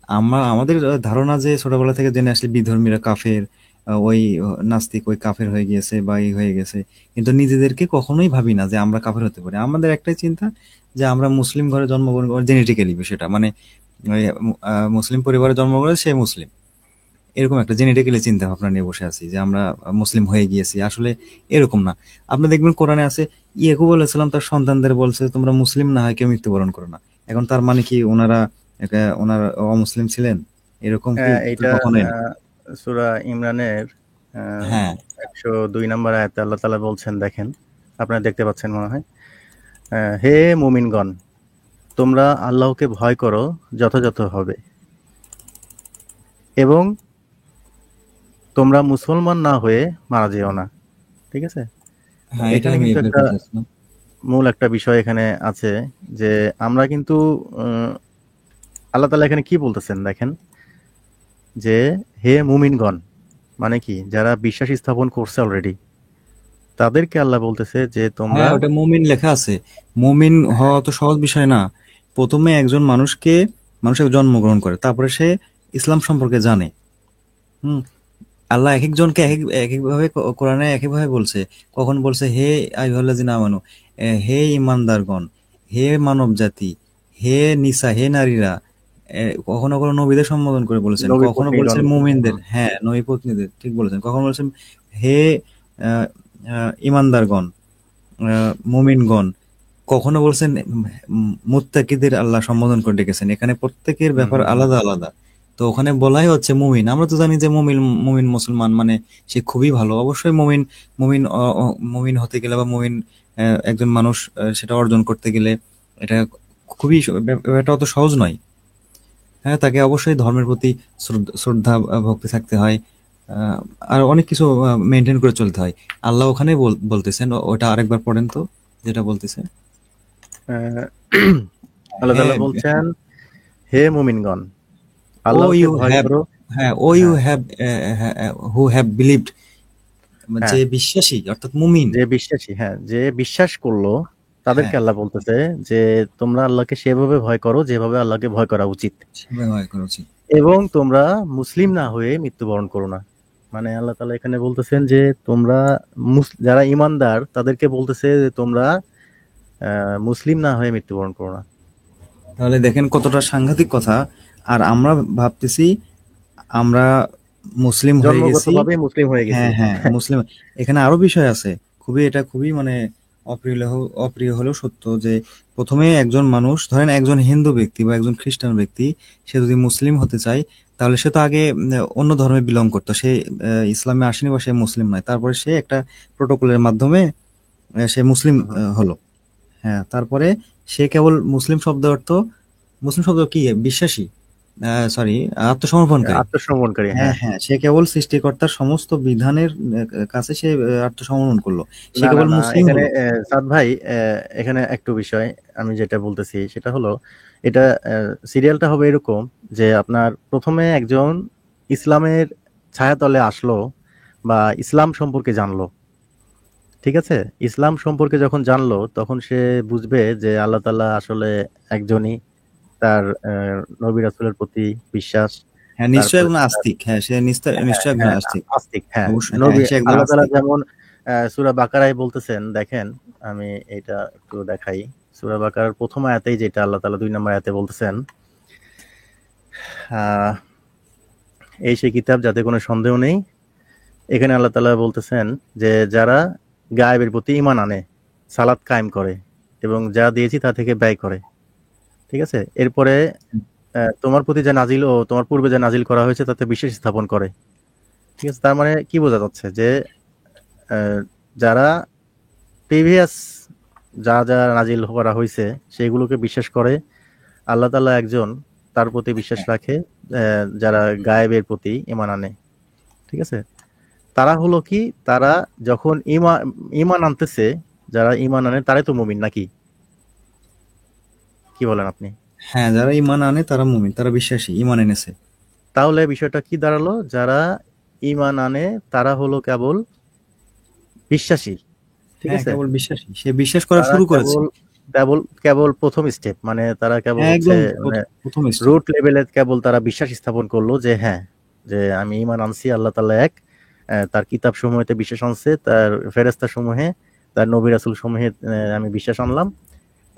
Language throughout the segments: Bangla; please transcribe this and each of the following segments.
আমাদের ধারণা যে ছোটবেলা থেকে জেনে আসলে বিধর্মীরা কাফের, ওই নাস্তিক, ওই কাফের হয়ে গিয়েছে বা এই হয়ে গেছে, কিন্তু নিজেদেরকে কখনোই ভাবি না যে আমরা কাফের হতে পারি। আমাদের একটাই চিন্তা যে আমরা মুসলিম ঘরে জন্মগ্রহণ করি, জেনেটিক্যালি বিষয়টা মানে ওই, মুসলিম পরিবারে জন্মগ্রহণ করে সে মুসলিম, এরকম একটা জেনেটিক্যালি চিন্তা ভাবনা নিয়ে বসে আছি যে আমরা মুসলিম হয়ে গিয়েছি। আসলে এরকম না। আপনি দেখবেন কোরআনে আছে, ইয়াকুব আলাইহিস সালাম তার সন্তানদের বলছে তোমরা মুসলিম না হয় কেউ মৃত্যুবরণ করো না। এখন তার মানে কি ওনারা ওনারা অমুসলিম ছিলেন? এরকম কি তো এইটা কখনোই না। সূরা ইমরানের আহ, হ্যাঁ, 102 নম্বর আয়াতে আল্লাহ তাআলা বলছেন, দেখেন, আপনারা দেখতে পাচ্ছেন মনে হয়। হে মুমিনগণ, তোমরা আল্লাহকে ভয় করো যথাযথ হবে, এবং তোমরা মুসলমান না হয়ে মারা যেও না। ঠিক আছে? হ্যাঁ, এটা এখানে আমি কিন্তু এগ্রি একটা করতেছিলাম। মূল একটা বিষয় এখানে আছে, যে আমরা কিন্তু আল্লাহ তাআলা এখানে কি বলতেছেন দেখেন, যে হে মুমিনগণ, মানে কি, যারা বিশ্বাস স্থাপন করছে অলরেডি, তাদেরকে আল্লাহ বলতেছে যে তোমরা। হ্যাঁ, ওটা মুমিন লেখা আছে। মুমিন হওয়া তো সহজ বিষয় না। প্রথমে একজন মানুষের জন্মগ্রহণ করে, তারপরে সে ইসলাম সম্পর্কে জানে। হুম। আল্লাহ এক একজনকে এক একভাবে কোরআনে এক একভাবে বলছে। কখন বলছে হে আইয়ুহাল্লাযিনা আমানু, হে ইমানদারগণ, হে মানব জাতি, হে নিসা, হে নারীরা। কখনো কখনো নবীদের সম্বোধন করে বলেছেন, নবী কখনো পত্নীগণ। বলছেন মুমিনদের, হুম। হ্যাঁ নবী পত্নীদের, ঠিক বলেছেন। কখনো বলছেন হে ইমানদারগণ, মুমিনগণ। কখনো বলছেন মুত্তাকিদের আল্লাহ সম্বোধন করে ডেকেছেন। এখানে প্রত্যেকের হুম। ব্যাপার হুম। হুম। আলাদা আলাদা। তো ওখানে বলাই হচ্ছে মুমিন। আমরা তো জানি যে মুমিন, মুমিন মুসলমান মানে সে খুবই ভালো। অবশ্যই মুমিন, মুমিন হতে গেলে বা মুমিন একজন মানুষ সেটা অর্জন করতে গেলে এটা খুবই ব্যাপারটা অত সহজ নয়। হ্যাঁ, তাকে অবশ্যই ধর্মের প্রতি শ্রদ্ধা ভক্তি থাকতে হয়। আহ, আর অনেক কিছু মেনটেন করে চলতে হয়। আল্লাহ ওখানে বলতেছেন, ওটা আরেকবার পড়েন তো, যেটা বলতেছে। আহ, আল্লাহ হ্যাঁ, তাআলা বলছেন, হে মুমিনগণ, ও আল্লাহকে ইউ ভয় হ্যাভ, করো। হ্যাঁ ও ইউ হ্যাঁ, হ্যাভ, হু হ্যাভ বিলিভড, হ্যাঁ, যে বিশ্বাসী অর্থাৎ মুমিন। যে বিশ্বাসী, হ্যাঁ, যে বিশ্বাস করলো, তাদেরকে হ্যাঁ, আল্লাহ বলতেছে যে তোমরা আল্লাহকে সেভাবে ভয় করো যেভাবে আল্লাহকে ভয় করা উচিত, সেভাবে হয় করা উচিত। এবং তোমরা মুসলিম না হয়ে মৃত্যুবরণ করো না। মানে আল্লাহ তাআলা এখানে বলতেছেন যে তোমরা যারা ইমানদার তাদেরকে বলতেছে যে তোমরা মুসলিম না হয়ে মৃত্যুবরণ করো না। তাহলে দেখেন কতটা সাংঘাতিক কথা। আর আমরা ভাবতেছি আমরা মুসলিম হয়ে গেছি। জন্মগতভাবে মুসলিম হয়ে গেছি। হ্যাঁ, হ্যাঁ, মুসলিম। এখানে আরো বিষয় আছে। এটা খুবই মানে অপ্রিয় হলেও সত্য যে প্রথমে একজন মানুষ, ধরেন একজন হিন্দু ব্যক্তি বা একজন খ্রিস্টান ব্যক্তি, সে যদি মুসলিম হতে চায় তাহলে সে তো আগে অন্য ধর্মে বিলং করতো। সে ইসলামে আসেনি বা সে মুসলিম নয়। তারপরে সে একটা প্রোটোকলের মাধ্যমে সে মুসলিম হুম। হুম। হলো। হ্যাঁ, তারপরে সে কেবল মুসলিম শব্দ অর্থ, মুসলিম শব্দ কি, বিশ্বাসী, সরি, আত্মসমর্পণকারী। আত্মসমর্পণকারী, হ্যাঁ, হ্যাঁ। হ্যাঁ, সে কেবল সৃষ্টিকর্তার সমস্ত বিধানের কাছে সে আত্মসমর্পণ করলো। সে না, না, কেবল না, মুসলিম এখানে হলো। সাদ ভাই, এখানে একটু বিষয় আমি যেটা বলতেছি সেটা হলো, এটা সিরিয়ালটা হবে এরকম, যে আপনার প্রথমে একজন ইসলামের ছায়াতলে আসলো, বা ইসলাম সম্পর্কে জানলো। ঠিক আছে? ইসলাম সম্পর্কে যখন জানলো তখন সে বুঝবে যে আল্লাহ তাআলা আসলে একজনই, তার নবী রাসূলের প্রতি বিশ্বাস, হ্যাঁ, নিশ্চয়ই তারপরে একজন আস্তিক। হ্যাঁ, সে হ্যাঁ, নিশ্চয়ই একজন হ্যাঁ, আস্তিক। আস্তিক, হ্যাঁ। অবশ্যই, হ্যাঁ, নবী সে একজন আল্লাহ তাআলা আস্তিক। যেমন সূরা বাকারায় বলতেছেন, দেখেন, আমি এটা একটু দেখাই। সূরা বাকারার প্রথম আয়াতেই যেটা আল্লাহ তাআলা ২ নম্বর আয়াতে বলতেছেন, আহ, এই সেই কিতাব যাতে কোনো সন্দেহ নেই। এখানে আল্লাহ তাআলা বলতেছেন যে যারা গায়েবের প্রতি ঈমান আনে, সালাত কায়েম করে, এবং যা দিয়েছি তা থেকে ব্যয় করে। ঠিক আছে? এরপরে তোমার প্রতি যা নাজিল ও তোমার পূর্বে যা নাজিল করা হয়েছে তাতে বিশ্বাস স্থাপন করে। ঠিক আছে? তার মানে কি বোঝা যাচ্ছে, যে আহ, যারা প্রিভিয়াস যা যা নাজিল করা হয়েছে সেগুলোকে বিশ্বাস করে, আল্লাহ তাআলা একজন, তার প্রতি বিশ্বাস হ্যাঁ, রাখে, যারা গায়েবের প্রতি ঈমান আনে। ঠিক আছে? তারা হলো কি, তারা যখন ঈমান আনতেছে, যারা ঈমান আনে তারাই তো মুমিন, নাকি? কি বলেন আপনি? হ্যাঁ, যারা ঈমান আনে তারা মুমিন, তারা বিশ্বাসী, ঈমান এনেছে। তাহলে বিষয়টা কি দাঁড়ালো? যারা ঈমান আনে তারা হলো কেবল বিশ্বাসী। ঠিক হ্যাঁ, আছে? কেবল বিশ্বাসী, সে বিশ্বাস করা তারা শুরু করেছে। কেবল কেবল কেবল প্রথম স্টেপ, মানে তারা কেবল হ্যাঁ, হচ্ছে একদম মানে প্রথম স্টেপ। রুট লেভেলে কেবল তারা বিশ্বাস স্থাপন করলো যে হ্যাঁ, যে আমি ঈমান আনছি আল্লাহ তাআলা এক, তার কিতাব সমূহেতে বিশ্বাস আনছে, তার ফেরেশতা সমূহে, তার নবী রাসূল সমূহে আমি বিশ্বাস আনলাম।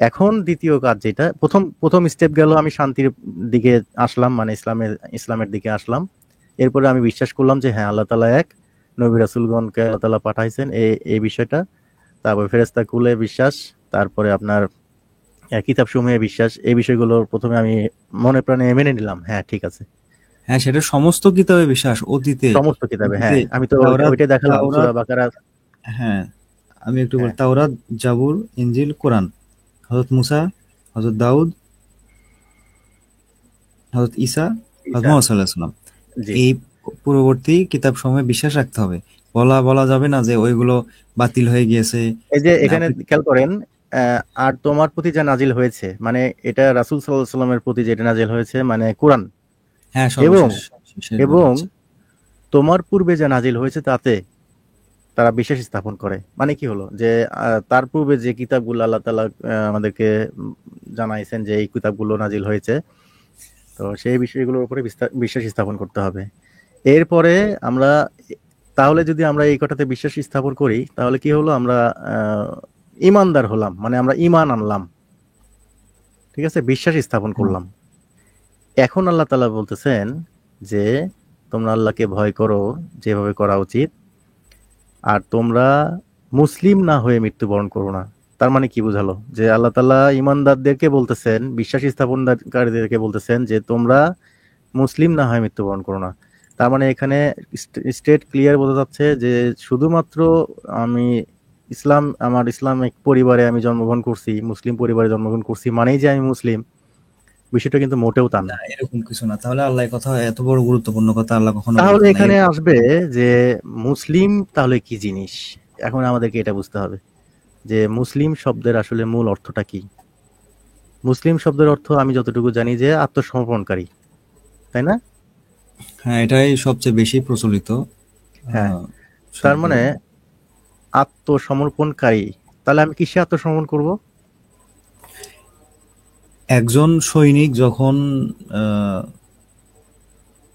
এখন দ্বিতীয় কাজ যেটা, প্রথম প্রথম স্টেপ গেল আমি শান্তির দিকে আসলাম, মানে ইসলামের দিকে আসলাম। এরপরে আমি বিশ্বাস করলাম যে হ্যাঁ আল্লাহ তাআলা এক, নবী রাসূলগণকে আল্লাহ তাআলা পাঠাইছেন, এই বিষয়টা। তারপর ফেরেশতা কুলে বিশ্বাস, তারপরে আপনার কিতাব সমূহে বিশ্বাস, এই বিষয়গুলো প্রথমে আমি মনে প্রাণে মেনে নিলাম, হ্যাঁ ঠিক আছে। হ্যাঁ, সেটা সমস্ত কিতাবে বিশ্বাস। অতীতে সমস্ত কিতাবে, অতীতে হ্যাঁ আমি তো তাওরাত ওইটাই দেখালাম তাওরাত সূরা বাকারা। হ্যাঁ, আমি একটু হ্যাঁ বলি, তাওরাত, জাবুর, ইনজিল, কোরআন, হযরত মুসা, হযরত দাউদ, হযরত ঈসা, হযরত ঈসা, মুহাম্মদ সাল্লাল্লাহু আলাইহি ওয়াসাল্লাম। জি। এই পূর্ববর্তী কিতাবসমূহে বিশ্বাস রাখতে হবে। বলা যাবে না যে ওইগুলো বাতিল হয়ে গিয়েছে। এই যে এখানে আপনি খেয়াল করেন, আর তোমার প্রতি যা নাজিল হয়েছে, মানে এটা রাসূল সাল্লাল্লাহু আলাইহি সাল্লামের প্রতি যেটা নাজিল হয়েছে মানে কোরআন, হ্যাঁ, এবং সর্বশেষ শেষ বলা এবং হচ্ছে। তোমার পূর্বে যা নাজিল হয়েছে তাতে তারা বিশ্বাস স্থাপন করে। মানে কি হলো যে তার পূর্বে যে কিতাবগুলো আল্লাহ তাআলা আমাদেরকে জানাইছেন যে এই কিতাবগুলো নাজিল হয়েছে, তো সেই বিষয়গুলোর উপরে বিশ্বাস স্থাপন করতে হবে। এরপরে আমরা, তাহলে যদি আমরা এই কথাতে বিশ্বাস স্থাপন করি তাহলে কি হলো, আমরা আহ, ইমানদার হলাম, মানে আমরা ইমান আনলাম, ঠিক আছে, বিশ্বাস স্থাপন হ্যাঁ, করলাম। এখন আল্লাহ তাআলা বলতেছেন যে তোমরা আল্লাহকে ভয় করো যেভাবে করা উচিত, আর তোমরা মুসলিম না হয়ে মৃত্যুবরণ করো না। তার মানে কি বোঝালো, যে আল্লাহ তাআলা ইমানদারদেরকে বলতেছেন, বিশ্বাস স্থাপনকারীদেরকে বলতেছেন যে তোমরা মুসলিম না হয়ে মৃত্যুবরণ করো না। তার মানে এখানে স্টেট ক্লিয়ার বোঝা যাচ্ছে যে শুধুমাত্র আমি আমার ইসলামিক পরিবারে আমি জন্মগ্রহণ করছি, মুসলিম পরিবারে জন্মগ্রহণ করছি মানেই যে আমি মুসলিম, বিষয়টা কিন্তু মোটেও তা না না। এরকম কিছু না। তাহলে আল্লাহ এই কথা, এত বড় গুরুত্বপূর্ণ কথা আল্লাহ কখনো তাহলে বলতেন না। এখানে আসবে যে মুসলিম তাহলে কি জিনিস, এখন আমাদেরকে এটা বুঝতে হবে যে মুসলিম শব্দের আসলে মূল অর্থটা কি। মুসলিম শব্দের অর্থ আমি যতটুকু জানি যে আত্মসমর্পণকারী, তাই না? হ্যাঁ, এটাই সবচেয়ে বেশি প্রচলিত হ্যাঁ, আহ, তার শব্দ। মানে আত্মসমর্পণকারী। তাহলে আমি কিসে আত্মসমর্পণ করব? একজন সৈনিক যখন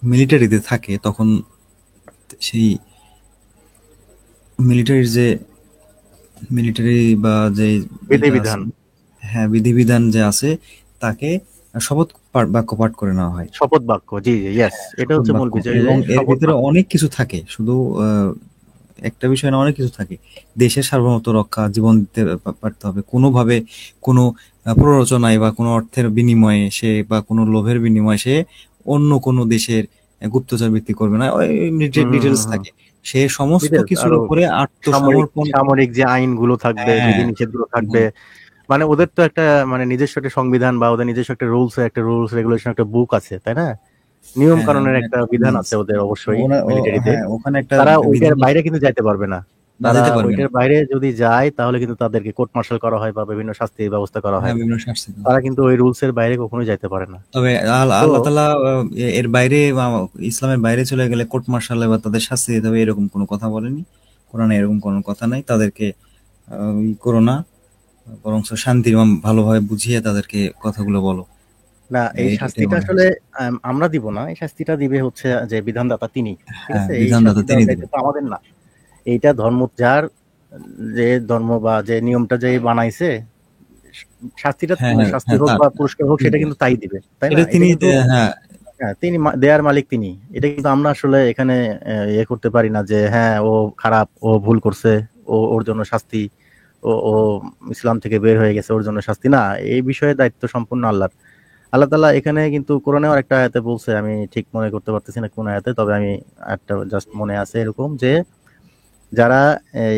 মিলিটারিতে থাকে তখন সেই মিলিটারির যে মিলিটারি বা যে এটা আছে, বিধিবিধান, হ্যাঁ, বিধিবিধান যে আছে, তাকে শপথ বাক্য পাঠ করে নেওয়া হয়। শপথ বাক্য, জি জি, ইয়েস, এটা শপথ হচ্ছে মূল বাক্য, বিষয় যে এবং এর শপথ ভিতরে বাক্য। অনেক কিছু থাকে, শুধু একটা বিষয় না, অনেক কিছু থাকে। দেশের সার্বভৌমত্ব রক্ষা, জীবন দিতে পারতে হবে কোনোভাবে, কোনো প্ররোচনায় বা কোনো অর্থের বিনিময়ে সে, বা কোনো লোভের বিনিময়ে সে অন্য কোনো দেশের গুপ্তচর বৃত্তি করবে না। ওই হুম হুম ডিটেলস হুম হুম। থাকে। সে সমস্ত ডিটেলস কিছুর আরো উপরে সামরিক আত্মসমর্পণ। সামরিক যে আইনগুলো থাকবে, হ্যাঁ, বিধিনিষেধগুলো থাকবে, হ্যাঁ, মানে ওদের তো একটা মানে নিজস্ব একটা সংবিধান বা ওদের নিজস্ব একটা রুলস রেগুলেশন একটা বুক আছে, তাই না? নিয়ম হ্যাঁ, কানুনের ওখানে একটা একটা বিধান বিধান আছে আছে। ওদের অবশ্যই মিলিটারিতে। হ্যাঁ, ওখানে একটা তারা ওইটার বিধান বাইরে আছে। কিন্তু যাইতে পারবে না। না, তারা যেতে পারবে না। ওইটার বাইরে যদি যায় তাহলে কিন্তু তাদেরকে কোর্ট মার্শাল করা হয় বা বিভিন্ন শাস্তির ব্যবস্থা করা হ্যাঁ, হয়। বিভিন্ন শাস্তি দেওয়া তারা হয়। কিন্তু ওই রুলস এর বাইরে কখনোই যাইতে পারে না। তবে তো আল্লাহ তাআলা এর বাইরে ইসলামের বাইরে চলে গেলে কোর্ট মার্শালে বা তাদের শাস্তি দিতে হবে এরকম কোনো কথা বলেনি। কোরআনে এরকম কোনো কথা নাই। তাদেরকে করো না, বরং শান্তির ভালোভাবে বুঝিয়ে তাদেরকে কথাগুলো বলো। না, এই এটাই শাস্তিটা মনে আসলে হচ্ছে। আমরা দিব না, এই শাস্তিটা দিবে হচ্ছে যে বিধানদাতা তিনি, ঠিক হ্যাঁ, আছে, এই বিধানদাতা শাস্তি তিনি দেওয়ার দায়িত্ব দিবেন। তো আমাদের না। এইটা ধর্ম যার, যে ধর্ম বা যে নিয়মটা যে বানাইছে, শাস্তিটা হ্যাঁ, হ্যাঁ, শাস্তি হ্যাঁ, হোক তার বা পুরস্কার হোক তিনি সেটা দিবেন। কিন্তু তাই দিবে, তাই না? এটা এটা তিনি কিন্তু হ্যাঁ, হ্যাঁ, তিনি দেয়ার মালিক তিনি। এটা কিন্তু আমরা আসলে এখানে ইয়ে করতে পারি না যে হ্যাঁ ও খারাপ, ও ভুল করছে, ওর জন্য শাস্তি, ও ইসলাম থেকে বের হয়ে গেছে ওর জন্য শাস্তি না। এই বিষয়ে দায়িত্ব সম্পূর্ণ আল্লাহর। আল্লাহ তাআলা এখানে কিন্তু কোরআনেও একটা আয়াতে বলছে, আমি ঠিক মনে করতে পারতেছি না কোন আয়াতে, তবে আমি একটা জাস্ট মনে আছে এরকম যে যারা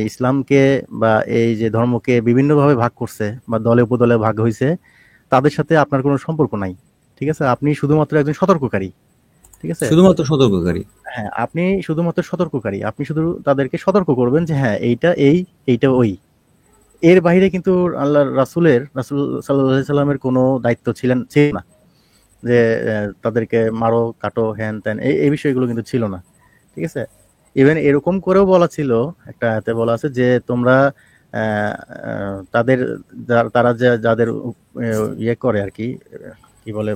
ইসলামকে বা এই যে ধর্মকে বিভিন্নভাবে ভাগ করছে বা দলে উপদলে ভাগ হয়েছে, তাদের সাথে আপনার কোনো সম্পর্ক নাই, ঠিক আছে, আপনি শুধুমাত্র একজন সতর্ককারী, ঠিক আছে। শুধুমাত্র সতর্ককারী। হ্যাঁ, আপনি শুধুমাত্র সতর্ককারী, আপনি শুধু তাদেরকে সতর্ক করবেন যে হ্যাঁ এইটা এই, এইটা ওই। এর বাইরে কিন্তু আল্লাহর রাসূল সাল্লাল্লাহু আলাইহি সাল্লামের কোনো দায়িত্ব ছিল না যে তাদেরকে মারো কাটো হ্যান ত্যান, এই বিষয়গুলো কিন্তু ছিল না, ঠিক আছে। ইভেন এরকম করেও বলা ছিল, একটা আয়াতে বলা আছে যে তোমরা তাদের তারা যাদের ইয়ে করে আর কি, কি বলে,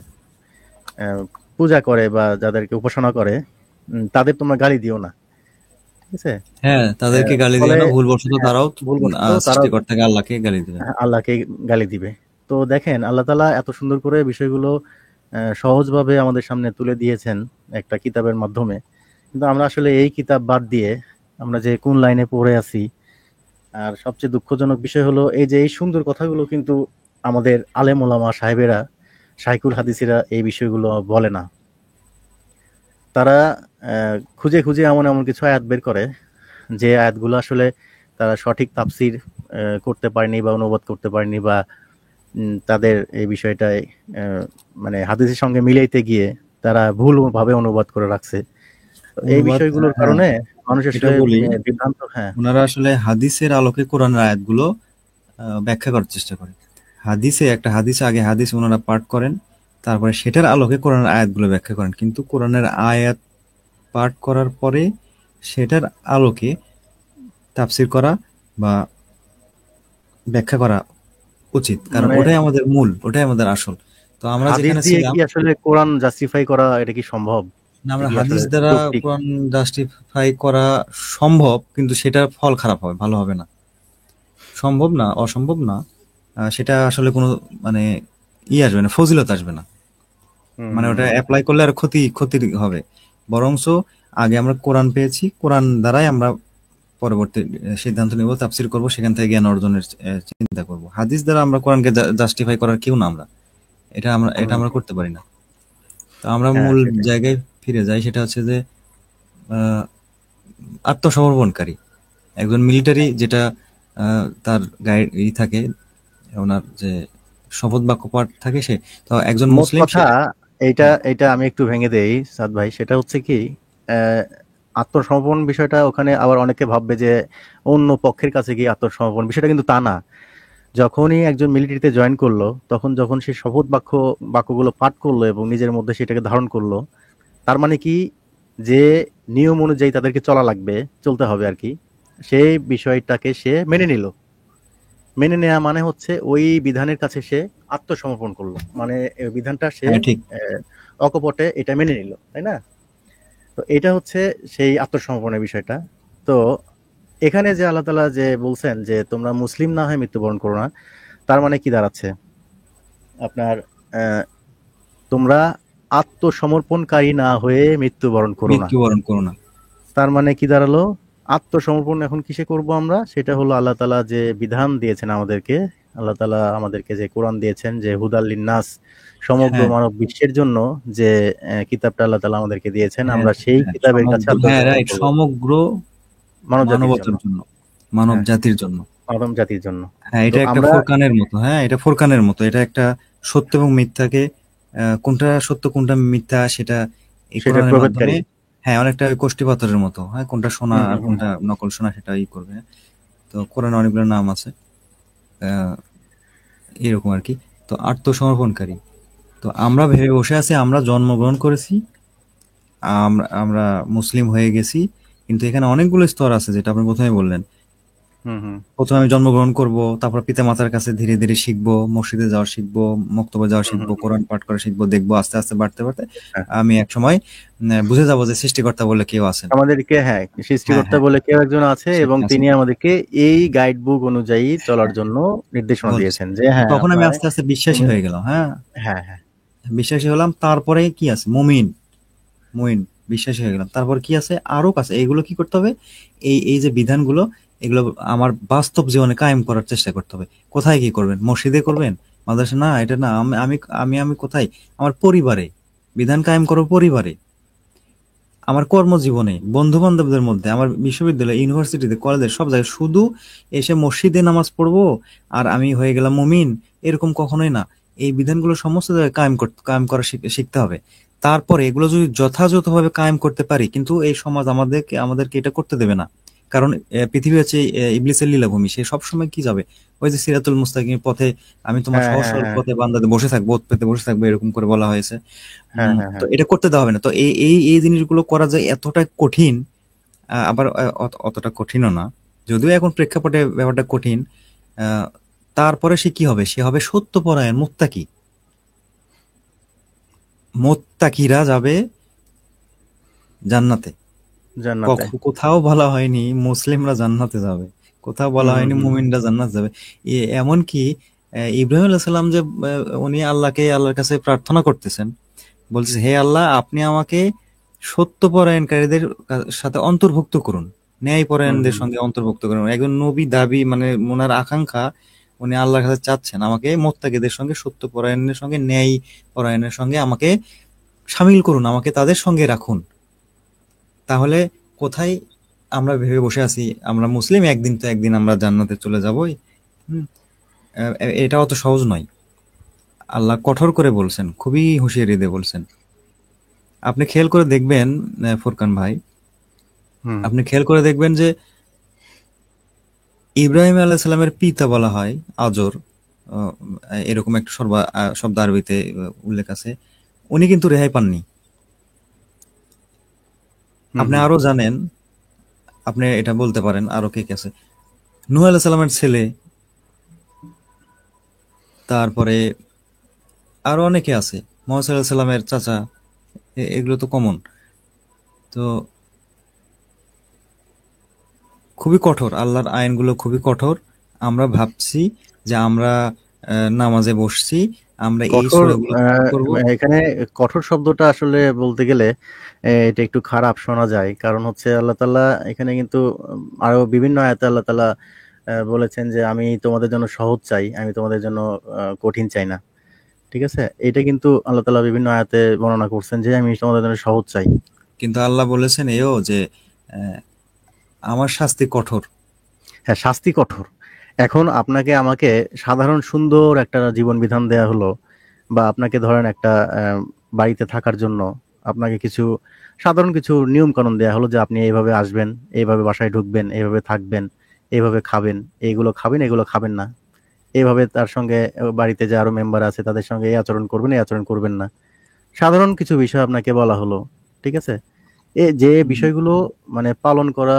পূজা করে বা যাদেরকে উপাসনা করে, তাদের তোমরা গালি দিও না, ঠিক আছে? হ্যাঁ, তাদেরকে গালি দিও ফলে না, ভুলবশত হ্যাঁ, তারাও ভুলবশত তারা সৃষ্টিকর্তাকে আল্লাহকে গালি দিবে। আল্লাহকে গালি দিবে। তো দেখেন আল্লাহ তাআলা এত সুন্দর করে বিষয়গুলো সহজভাবে আমাদের সামনে তুলে দিয়েছেন একটা কিতাবের মাধ্যমে, কিন্তু আমরা আসলে এই কিতাব বাদ দিয়ে আমরা যে কোন লাইনে পড়ে আছি। আর সবচেয়ে দুঃখজনক বিষয় হলো এই যে এই সুন্দর কথাগুলো কিন্তু আমাদের আলেম ওলামা সাহেবেরা, শাইখুল হাদিসেরা এই বিষয়গুলো বলে না। তারা খুঁজে খুঁজে এমন এমন কিছু আয়াত বের করে যে আয়াতগুলো আসলে তারা সঠিক তাফসির করতে পারেনি বা অনুবাদ করতে পারেনি, বা তাদের এই বিষয়টায় মানে হাদিসের সঙ্গে মিলাইতে গিয়ে তারা ভুল ভাবে অনুবাদ করে রাখছে। তো এই অনুবাদ, বিষয়গুলোর হ্যাঁ, কারণে মানুষ এটা আসলে বলি, বিভ্রান্ত। হ্যাঁ। ওনারা আসলে হাদিসের আলোকে কোরআনের আয়াতগুলো ব্যাখ্যা করার চেষ্টা করে। একটা হাদিস, আগে হাদিস ওনারা পাঠ করেন, তারপরে সেটার আলোকে কোরআনের আয়াতগুলো ব্যাখ্যা করেন। কিন্তু কোরআনের আয়াত পাঠ করার পরে সেটার আলোকে তাফসির করা বা ব্যাখ্যা করা উচিত, কারণ মানে ওটাই আমাদের মূল, ওটাই আমাদের আসল। তো আমরা হাদিস যেখানে দিয়ে ছিলাম, কি আসলে কোরআন জাস্টিফাই করা এটা কি সম্ভব? এটা আমরা কি আসলে হাদিস দ্বারা যৌক্তিক? কোরআন জাস্টিফাই করা সম্ভব, কিন্তু সেটার ফল খারাপ হবে, ভালো হবে না। সম্ভব না, অসম্ভব না। সেটা আসলে কোনো মানে আসবে না, ফজিলত আসবে না। হুম মানে হুম ওটা হুম। অ্যাপ্লাই করলে আর ক্ষতির হবে। বরঞ্চ আগে আমরা কোরআন পেয়েছি, কোরআন দ্বারাই আমরা পরবর্তী সিদ্ধান্ত নেব, তাফসির করব, সেখান থেকে জ্ঞান অর্জনের চিন্তা করব। হাদিস দ্বারা আমরা কোরআনকে জাস্টিফাই করার কেউ না আমরা, এটা আমরা করতে পারি না। তো আমরা হ্যাঁ মূল সেটাই। জায়গায় ফিরে যাই, সেটা হচ্ছে যে আহ, আত্মসমর্পণকারী একজন মিলিটারি, যেটা তার গাইড থাকে, ওনার যে শপথ বাক্য পাঠ থাকে, সে তো একজন মোট মুসলিম সে। কথা, এইটা হ্যাঁ, এইটা আমি একটু ভেঙে দেই সাদ ভাই। সেটা হচ্ছে কি, আহ, আত্মসমর্পণ বিষয়টা ওখানে আবার অনেকে ভাববে যে অন্য পক্ষের কাছে গিয়ে আত্মসমর্পণ, বিষয়টা কিন্তু তা না। যখনই একজন মিলিটারিতে জয়েন করলো, যখন সে শপথ বাক্যগুলো পাঠ করলো এবং নিজের মধ্যে সেটাকে ধারণ করলো, তার মানে কি, যে নিয়ম অনুযায়ী তাদেরকে চলা লাগবে, চলতে হবে আর কি, সেই বিষয়টাকে সে মেনে নিল। মেনে নেওয়া মানে হচ্ছে ওই বিধানের কাছে সে আত্মসমর্পণ করলো, মানে এই বিধানটা সে হ্যাঁ, ঠিক। আহ, অকপটে এটা মেনে নিল, তাই না? তো এটা হচ্ছে সেই আত্মসমর্পণের বিষয়টা। তো এখানে যে আল্লাহ তাআলা যে বলছেন যে তোমরা মুসলিম না হয়ে মৃত্যুবরণ করো না, তার মানে কি দাঁড়াচ্ছে আপনার, আহ, তোমরা আত্মসমর্পণকারী না হয়ে মৃত্যুবরণ করো না। মৃত্যুবরণ করো না। তার মানে কি দাঁড়ালো, আত্মসমর্পণ এখন কিসে করব আমরা? সেটা হলো আল্লাহ তাআলা যে বিধান দিয়েছেন আমাদেরকে, আল্লাহ তাআলা আমাদেরকে যে কোরআন দিয়েছেন, যে হুদাল লিন্নাস, সমগ্র হ্যাঁ, মানব বিশ্বের জন্য যে কিতাবটা আল্লাহ তাআলা আমাদেরকে দিয়েছেন, হ্যাঁ, আমরা সেই হ্যাঁ, কিতাবের কাছে হ্যাঁ, আত্মসমর্পণ রাইট, করব সমগ্র মানব জাতির জন্য। মানবতার জন্য, মানব হ্যাঁ, জাতির জন্য। মানব জাতির জন্য। হ্যাঁ, তো এটা একটা আমরা ফোরকানের মতো, হ্যাঁ, এটা ফোরকানের মতো, এটা একটা সত্য এবং মিথ্যাকে, কোনটা সত্য কোনটা মিথ্যা সেটা এই সেটার কোরআনের মাধ্যমে, প্রভেদকারী। হ্যাঁ, অনেকটা ওই কোষ্ঠী পাথরের মতো, হ্যাঁ, কোনটা সোনা হুম আর হুম হুম কোনটা নকল সোনা সেটা করবে। তো কোরআনে অনেকগুলো নাম আছে, আহ, এরকম আর কি। তো আত্মসমর্পণকারী, তো আমরা ভেবে বসে আছি আমরা জন্মগ্রহণ করেছি, আমরা আমরা মুসলিম হয়ে গেছি, কিন্তু এখানে অনেকগুলো স্তর আছে, যেটা আপনি প্রথমে বললেন। হুম হুম। প্রথমে আমি জন্মগ্রহণ করব, তারপর পিতা মাতার কাছে ধীরে ধীরে শিখবো, মসজিদে যাওয়া শিখবো, মক্তবে যাওয়া হুম শিখবো, হুম হুম। কোরআন পাঠ করা শিখবো, দেখবো আস্তে আস্তে বাড়তে বাড়তে হ্যাঁ, আমি এক সময় বুঝে যাবো যে সৃষ্টিকর্তা বলে কেউ আছেন। আমাদেরকে, হ্যাঁ, হ্যাঁ, সৃষ্টিকর্তা হ্যাঁ, বলে কেউ একজন আছে এবং সেখানে আছেন। তিনি আমাদেরকে এই গাইড বুক অনুযায়ী চলার হ্যাঁ, জন্য নির্দেশনা বলছি, দিয়েছেন যে তো হ্যাঁ তখন আমি আপনার আস্তে আস্তে বিশ্বাসী তুমি। হয়ে গেলাম। হ্যাঁ, হ্যাঁ হ্যাঁ। বিশ্বাসী হলাম, তারপরে কি আছে, মুমিন, মুমিন, বিশ্বাসী হয়ে গেলাম, তারপর কি আছে, আরো কাছে, এইগুলো কি করতে হবে, এই এই যে বিধানগুলো, এগুলো আমার বাস্তব জীবনে কায়েম করার চেষ্টা করতে হবে। কোথায় কি করবেন, মসজিদে করবেন, মাদ্রাসা না, এটা না, আমি আমি আমি আমি কোথায়, আমার পরিবারে বিধান কায়েম করবো, পরিবারে, আমার কর্মজীবনে, বন্ধু বান্ধবদের মধ্যে, আমার বিশ্ববিদ্যালয়, ইউনিভার্সিটিতে, কলেজে, সব জায়গায়। শুধু এসে মসজিদে নামাজ পড়বো আর আমি হয়ে গেলাম মুমিন, এরকম কখনোই না। এই বিধানগুলো সমস্ত জায়গায় কায়েম করা শিখতে হবে। তারপরে এগুলো যদি যথাযথভাবে কায়েম করতে পারি, কিন্তু এই সমাজ আমাদেরকে এটা করতে দেবে না। কারণ পৃথিবী হচ্ছে ইবলিসের লীলাভূমি, সে সবসময় কি যাবে, ওই যে সিরাতুল মুস্তাকিম পথে, আমি তোমার হ্যাঁ সহজ হ্যাঁ সরল হ্যাঁ পথে বান্দাতে বসে থাকবো, ওত পেতে বসে থাকবো, এরকম করে বলা হয়েছে। হ্যাঁ হ্যাঁ তো হ্যাঁ। এটা করতে দেওয়া হবে না। তো এই এই এই জিনিসগুলো করা যায় এতটা কঠিন, আবার অতটা কঠিনও না। যদিও এখন প্রেক্ষাপটে ব্যাপারটা কঠিন। আহ, তারপরে সে কি হবে? সে হবে সত্যপরায়ণ মুত্তাকি। মোত্তাকিরা যাবে জান্নাতে। জান্নাতে। কোথাও বলা হয়নি মুসলিমরা জান্নাতে যাবে, কোথাও বলা হুম হয়নি হুম মুমিনরা জান্নাত যাবে। এমনকি ইব্রাহিম আলাইহিস সালাম যে উনি আল্লাহর কাছে প্রার্থনা করতেছেন, বলছে হে আল্লাহ আপনি আমাকে সত্যপরায়ণকারীদের সাথে অন্তর্ভুক্ত করুন, হুম ন্যায়পরায়ণদের হুম সঙ্গে অন্তর্ভুক্ত করুন। একজন নবী দাবি মানে ওনার আকাঙ্ক্ষা, উনি আল্লাহর কাছে চাচ্ছেন আমাকে মোত্তাকিদের সঙ্গে, সত্যপরায়ণের সঙ্গে, ন্যায় পরায়ণের সঙ্গে আমাকে সামিল করুন, আমাকে তাদের সঙ্গে রাখুন। তাহলে কোথায় আমরা ভেবে বসে আছি আমরা মুসলিম, একদিন তো একদিন আমরা জান্নাতে চলে যাবই। হুম, এটা অত সহজ নয়। আল্লাহ কঠোর করে বলছেন, খুবই হুঁশিয়ারি দিয়ে বলছেন। আপনি খেয়াল করে দেখবেন, ফুরকান ভাই, হুম আপনি খেয়াল করে দেখবেন যে ইব্রাহিম আলাইহিস সালামের পিতা বলা হয় আজর। আহ, এরকম একটা শব্দ আরবিতে উল্লেখ আছে। উনি কিন্তু রেহাই পাননি। হুম আপনি হুম আরো জানেন, আপনি এটা বলতে পারেন আরো কে কে আছে। নূহ আলাইহিস সালামের ছেলে, তারপরে আরো অনেকে আছে, মোহাম্মদ সাল্লাল্লাহু আলাইহি সাল্লামের চাচা। এগুলো তো কমন। তো খুবই কঠোর, আল্লাহর আইনগুলো খুবই কঠোর। আমরা ভাবছি যে আমরা নামাজে বসছি, আমরা এই কঠোর। সূরাগুলো পাঠ করব। এখানে কঠোর শব্দটা আসলে বলতে গেলে এটা একটু খারাপ শোনা যায়, কারণ হচ্ছে আল্লাহ তাআলা এখানে কিন্তু আরো বিভিন্ন আয়াতে আল্লাহ তাআলা বলেছেন যে আমি তোমাদের জন্য সহজ চাই, আমি তোমাদের জন্য কঠিন চাই না। ঠিক আছে, এটা কিন্তু আল্লাহ তাআলা বিভিন্ন আয়াতে বর্ণনা করছেন যে আমি তোমাদের জন্য সহজ চাই। কিন্তু আল্লাহ বলেছেন এও যে আহ, আমার শাস্তি কঠোর। হ্যাঁ, শাস্তি কঠোর। এখন আপনাকে আমাকে সাধারণ সুন্দর একটা জীবন বিধান দেয়া হলো, বা আপনাকে ধরেন একটা বাড়িতে থাকার জন্য আপনাকে কিছু সাধারণ কিছু নিয়ম কানুন দেয়া হলো যে আপনি এইভাবে আসবেন, এইভাবে বাসায় ঢুকবেন, এইভাবে থাকবেন, এইভাবে খাবেন, এইগুলো খাবেন, এগুলো খাবেন না, এইভাবে তার সঙ্গে বাড়িতে যে আরো মেম্বার আছে তাদের সঙ্গে এই আচরণ করবেন, এই আচরণ করবেন না। সাধারণ কিছু বিষয় আপনাকে বলা হলো। ঠিক আছে, যে হুম। বিষয়গুলো মানে পালন করা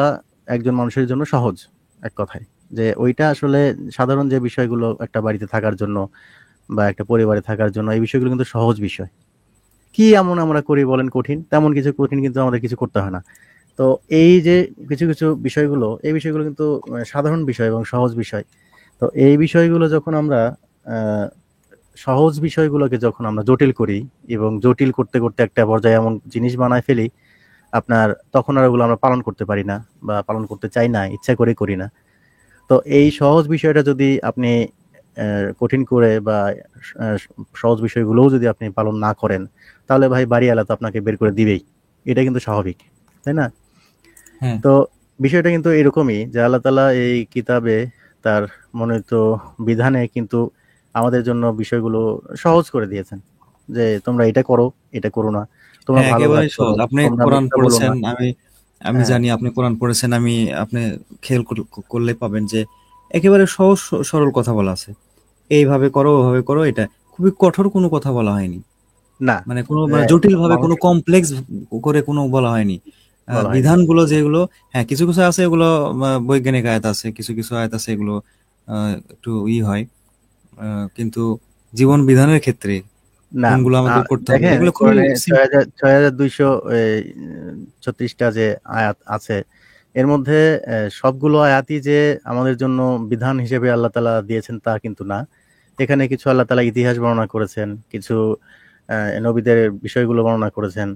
একজন মানুষের জন্য সহজ, এক কথায়, যে ওইটা আসলে সাধারণ যে বিষয়গুলো একটা বাড়িতে থাকার জন্য বা একটা পরিবারে থাকার জন্য, এই বিষয়গুলো কিন্তু সহজ বিষয়। কি এমন আমরা করি বলেন কঠিন? তেমন কিছু কঠিন কিন্তু আমাদের কিছু করতে হয় না। তো এই যে কিছু কিছু বিষয়গুলো, এই বিষয়গুলো কিন্তু সাধারণ বিষয় এবং সহজ বিষয়। তো এই বিষয়গুলো যখন আমরা আহ, সহজ বিষয়গুলোকে যখন আমরা জটিল করি, এবং জটিল করতে করতে একটা পর্যায়ে এমন জিনিস বানায় ফেলি আপনার, তখন আর ওগুলো আমরা পালন করতে পারি না, বা পালন করতে চাই না, ইচ্ছা করে করি না। তো এই সহজ বিষয়টা যদি আপনি কঠিন করে, বা আহ, সহজ বিষয়গুলোও যদি আপনি পালন না করেন, তাহলে ভাই বাড়িওয়ালা তো আপনাকে বের করে দিবেই। এটা কিন্তু স্বাভাবিক, তাই না? হ্যাঁ, তো বিষয়টা কিন্তু এরকমই যে আল্লাহ তাআলা এই কিতাবে তার মনোনীত বিধানে কিন্তু আমাদের জন্য বিষয়গুলো সহজ করে দিয়েছেন, যে তোমরা এটা করো, এটা করো না, তোমরা হ্যাঁ, ভালো কাজ একেবারেই করো, সহজ। আপনি তোমরা কোরআন মিথ্যা বলো না। পড়েছেন, আমি আমি হ্যাঁ, জানি আপনি কোরআন পড়েছেন। আপনি খেয়াল করলে পাবেন যে একেবারে সহজ সরল কথা বলা আছে। এইভাবে করো, ওভাবে করো, এটা খুবই কঠোর কোনো কথা বলা হয়নি। না, মানে কোনো মানে জটিল ভাবে মানুষ কোনো কমপ্লেক্স করে কোনো বলা হয়নি। বলা হয়নি। বিধানগুলো যেগুলো, হ্যাঁ কিছু কিছু আছে এগুলো বৈজ্ঞানিক আয়াত আছে, কিছু কিছু আয়াত আছে এগুলো একটু হয়। কিন্তু জীবন বিধানের ক্ষেত্রে না, কোনগুলো আমাদের করতে হবে দেখেন এগুলো খুবই কোরআনে সিম্পল। ৬,২০০ ৩৬টা যে আয়াত আছে, এর মধ্যে সবগুলো আয়াতই যে আমাদের জন্য বিধান হিসেবে আল্লাহ তাআলা দিয়েছেন তা কিন্তু না। এখানে কিছু আল্লাহ তাআলা ইতিহাস বর্ণনা করেছেন, কিছু নবীদের বিষয়গুলো বর্ণনা করেছেন।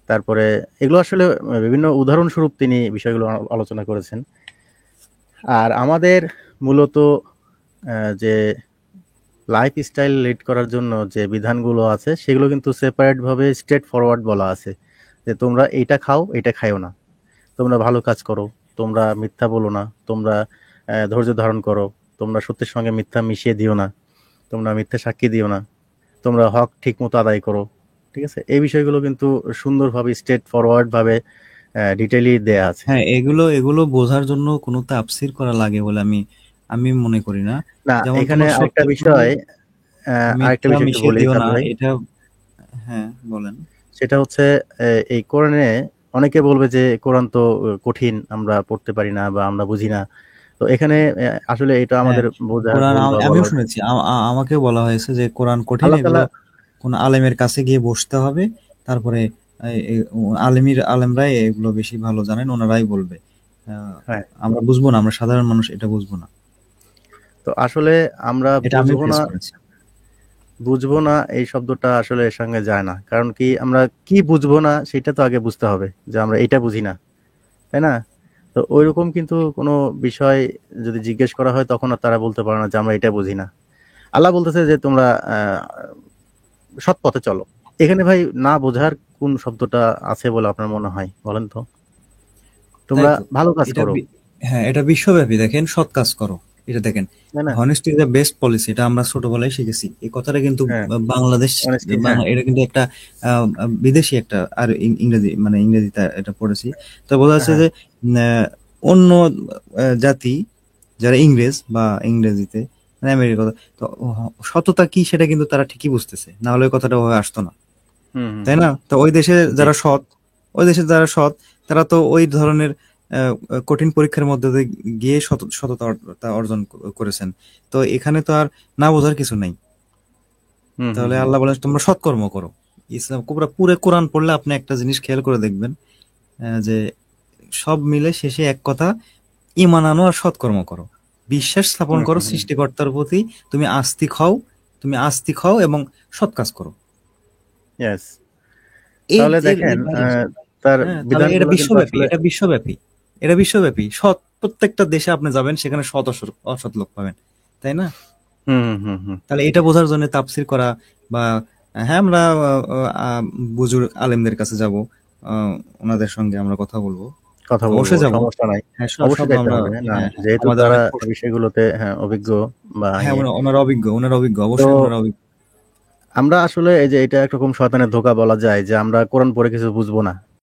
তারপরে এগুলো আসলে বিভিন্ন উদাহরণস্বরূপ তিনি বিষয়গুলো আলোচনা করেছেন। আর আমাদের মূলত যে লাইফস্টাইল লিড করার জন্য যে বিধানগুলো আছে সেগুলো কিন্তু সেপারেট ভাবে স্ট্রেট ফরওয়ার্ড বলা আছে, যে তোমরা এইটা খাও, এটা খাইও না, তোমরা ভালো কাজ করো, তোমরা মিথ্যা বলো না, তোমরা ধৈর্য ধারণ করো, তোমরা সত্যের সঙ্গে মিথ্যা মিশিয়ে দিও না, তোমরা মিথ্যা সাক্ষী দিও না, তোমরা হক ঠিক মতো আদায় করো। ঠিক আছে, এই বিষয়গুলো কিন্তু সুন্দরভাবে স্ট্রেট ফরওয়ার্ড ভাবে ডিটেইলি দেয়া আছে। হ্যাঁ, এগুলো এগুলো বোঝার জন্য কোনো তাফসীর করা লাগে বলে আমি আমি মনে করি না। না, যেমন এখানে তোমার আরেকটা সত্যের সঙ্গে বিষয়, আরেকটা মিথ্যা বিষয় একটু মিশিয়ে বলি দিও সাদ না, ভাই। এটা। হ্যাঁ, বলেন। সেটা হচ্ছে এই কোরআনে অনেকে বলবে যে কোরআন তো কঠিন, আমরা পড়তে পারি না বা আমরা বুঝি না, তো এখানে আসলে এটা হ্যাঁ, আমাদের বোঝার কোরআন ভুল বা আমিও বলার। শুনেছি, আমাকেও বলা হয়েছে যে কোরআন কঠিন, আল্লাহ এগুলো তাআলা কোন আলেমের কাছে গিয়ে বসতে হবে, তারপরে আলেমরাই এগুলো বেশি ভালো জানেন, ওনারাই বলবে। আহ, হ্যাঁ, আমরা বুঝবো না, আমরা সাধারণ মানুষ এটা বুঝবো না। তো আসলে আমরা এটা আমিও বুঝবো ফেস না, করেছি। বুঝবো না এই শব্দটা আসলে এর সঙ্গে যায় না। কারণ কি আমরা কি বুঝবো না সেটা তো আগে বুঝতে হবে যে আমরা এটা বুঝি না, তাই না? তো ওইরকম কিন্তু কোনো বিষয় যদি জিজ্ঞেস করা হয় তখন আর তারা বলতে পারে না যে আমরা এটা বুঝি না। আল্লাহ বলতেছে যে তোমরা সৎ পথে চলো। এখানে ভাই না বোঝার কোন শব্দটা আছে বলে আপনার মনে হয় বলেন তো? তাই তোমরা তো। ভালো কাজ এটা করো, হ্যাঁ, এটা বিশ্বব্যাপী, দেখেন সৎ কাজ করো, এটা দেখেন, তাই না? Honesty is the best policy, এটা আমরা ছোটবেলায় শিখেছি। এই কথাটা কিন্তু হ্যাঁ, বাংলাদেশ, অনেস্টি, হ্যাঁ, বাংলা, এটা কিন্তু একটা বিদেশি একটা, আর ইংরেজি, মানে ইংরেজিতে এটা পড়েছি। তো বোঝা যাচ্ছে হ্যাঁ, যে অন্য জাতি যারা ইংরেজ বা ইংরেজিতে, মানে আমেরিকা, তো সততা কি সেটা কিন্তু তারা ঠিকই বুঝতেছে, না হলে ওই কথাটা ওভাবে আসতো না, হুম, হুম, তাই হুম, না? তো ওই দেশে জি, যারা সৎ, ওই দেশে যারা সৎ, তারা তো ওই ধরনের কঠিন পরীক্ষার মধ্যে দিয়ে গিয়ে সততা অর্জন করেছেন। তো এখানে তো আর না বোঝার কিছু নাই। হুম, হুম, তাহলে হুম, আল্লাহ বলেন তোমরা সৎকর্ম করো। ইসলাম পুরো কোরআন পড়লে আপনি একটা জিনিস খেয়াল করে দেখবেন, যে সব মিলে শেষে এক কথা, ঈমান আনো আর সৎকর্ম করো, বিশ্বাস স্থাপন হুম, করো হুম, হুম, সৃষ্টিকর্তার প্রতি, তুমি আস্তিক হও, তুমি আস্তিক হও এবং সৎ কাজ করো। ইয়েস। এই তাহলে যে দেখেন তার হ্যাঁ, তাহলে এটা বিধানগুলো কিন্তু বিশ্বব্যাপী, আসলে এটা বিশ্বব্যাপী, এটা বিশ্বব্যাপী। সৎ প্রত্যেকটা দেশে আপনি যাবেন, সেখানে সৎ অসৎ লোক পাবেন, তাই না? হুম, হুম, হুম, হুম, তাহলে এটা বোঝার জন্য তাফসির করা, বা হ্যাঁ, আমরা বুজুর্গ আলেমদের কাছে যাব, ওনাদের সঙ্গে আমরা কথা বলবো, কথা বলবো, অবশ্যই যাব। সমস্যা নাই। হ্যাঁ, সব অবশ্যই যাইতে আমরা, হবে। না, হ্যাঁ, যেহেতু আমাদের তারা অনেক এই বিষয়গুলোতে হ্যাঁ অভিজ্ঞ বা হ্যাঁ, ইয়ে। ওনারা অভিজ্ঞ, ওনারা অভিজ্ঞ, তো অবশ্যই ওনারা অভিজ্ঞ। আমরা আসলে এই যে এটা একরকম শয়তানের ধোঁকা বলা যায় যে আমরা কোরআন পড়ে কিছু বুঝবো না।